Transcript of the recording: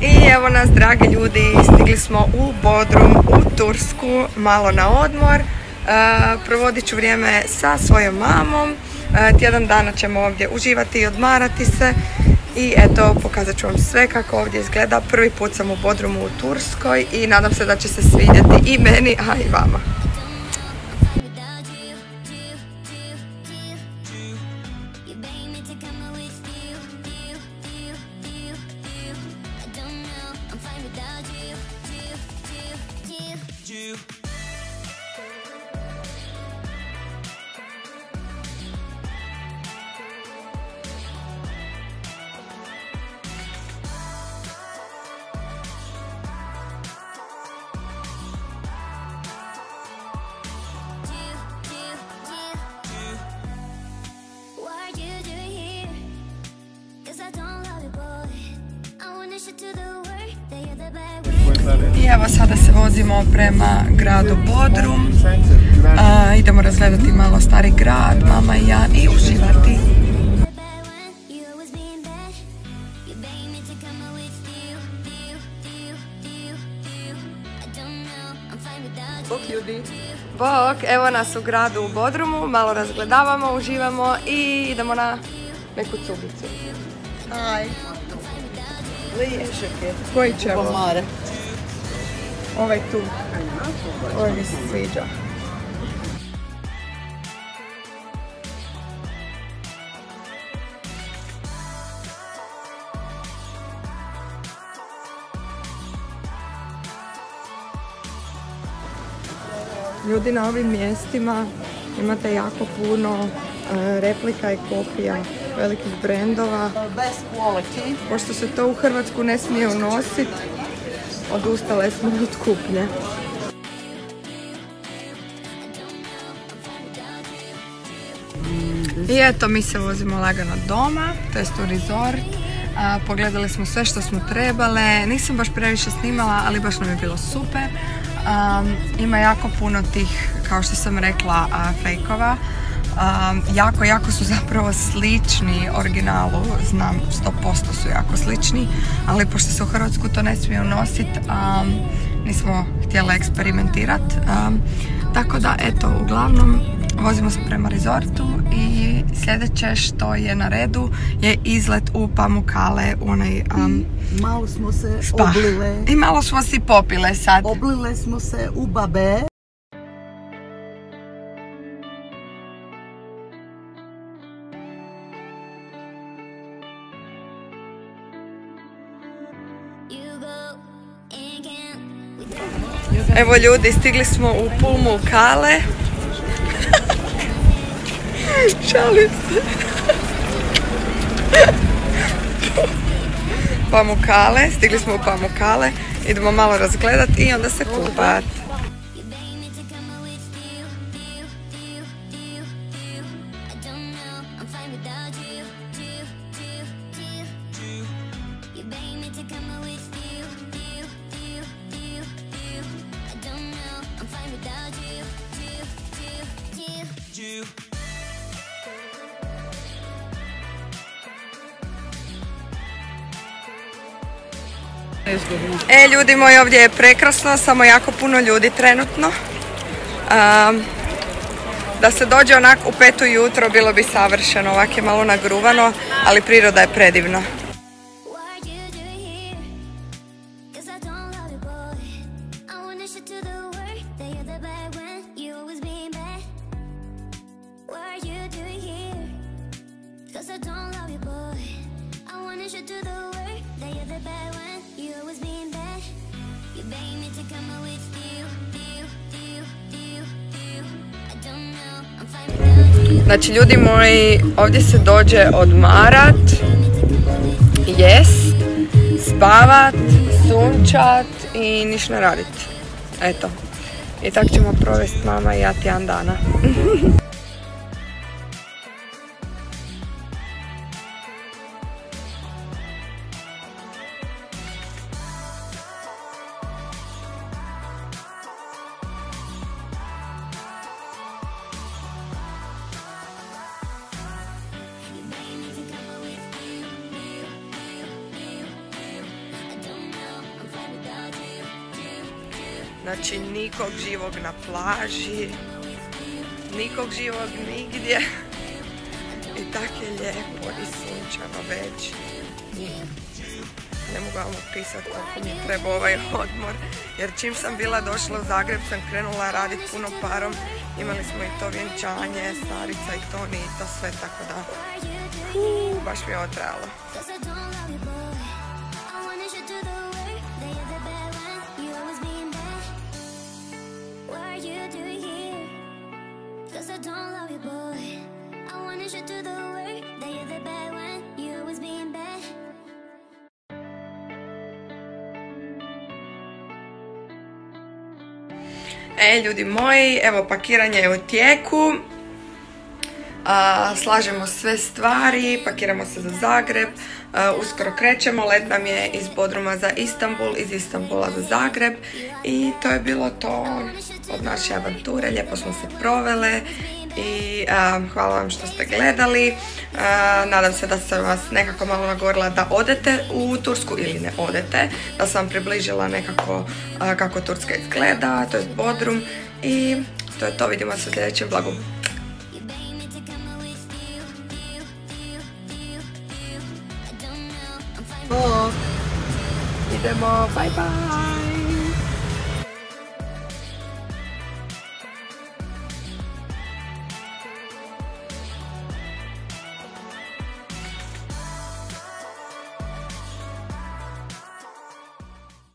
I evo nas, dragi ljudi, stigli smo u Bodrum, u Tursku, malo na odmor. Provodit ću vrijeme sa svojom mamom. Tjedan dana ćemo ovdje uživati i odmarati se. I eto, pokazat ću vam sve kako ovdje izgleda. Prvi put sam u Bodrumu u Turskoj i nadam se da će se svidjeti i meni, a i vama. I evo sada se vozimo prema gradu Bodrum. Idemo razgledati malo stari grad, mama i ja, i uživati. Bok ljudi. Bok, evo nas u gradu u Bodrumu, malo razgledavamo, uživamo i idemo na neku cubicu. Aj. Liješak je. Koji ćemo? Pomare. Ovaj tu. Ovaj mi se sviđa. Ljudi, na ovim mjestima imate jako puno replika i kopija velikih brendova. Best quality. Pošto se to u Hrvatsku ne smije unositi, odustale smo od kupnje. I eto, mi se vozimo lagano doma, to jest u resort. Pogledali smo sve što smo trebale, nisam baš previše snimala, ali baš nam je bilo super. Ima jako puno tih, kao što sam rekla, fejkova. Jako su zapravo slični originalu, znam 100% su jako slični, ali pošto se u Hrvatsku to ne smije unositi, nismo htjeli eksperimentirati. Tako da, eto, uglavnom vozimo se prema resortu i sljedeće što je na redu je izlet u Pamukkale, u onaj Malo smo se spa. oblile. I malo smo si popile sad. Oblile smo se u babe. Evo ljudi, stigli smo u Pamukkale. Šalim se. Pamukkale, stigli smo u Pamukkale. Idemo malo razgledati i onda se kupati. Ljudi moji, ovdje je prekrasno, samo jako puno ljudi trenutno. Da se dođe onak u 5 ujutro bilo bi savršeno, ovak je malo nagruvano, ali priroda je predivna. Znači, ljudi moji, ovdje se dođe odmarat, jest, spavat, sunčat i niš ne radit. Eto. I tak ćemo provesti mama i ja tjedan dana. Znači nikog živog na plaži, nikog živog nigdje. I tak je lijepo i sunčano već. Ne mogu vam opisati koliko mi je trebao ovaj odmor. Jer čim sam bila došla u Zagreb sam krenula raditi puno parom. Imali smo i to vjenčanje, Starica i Toni i to sve, tako da baš mi je ovo trajalo. Ljudi moji, evo pakiranje je u tijeku. Slažemo sve stvari, pakiramo se za Zagreb, uskoro krećemo, let nam je iz Bodruma za Istanbul, iz Istanbula za Zagreb i to je bilo to od naše avanture, lijepo smo se provele i hvala vam što ste gledali. Nadam se da sam vas nekako malo nagovorila da odete u Tursku ili ne odete, da sam vam približila nekako kako Turska izgleda, to je Bodrum i to je to, vidimo se u sljedećem vlogu. Idemo, bye bye!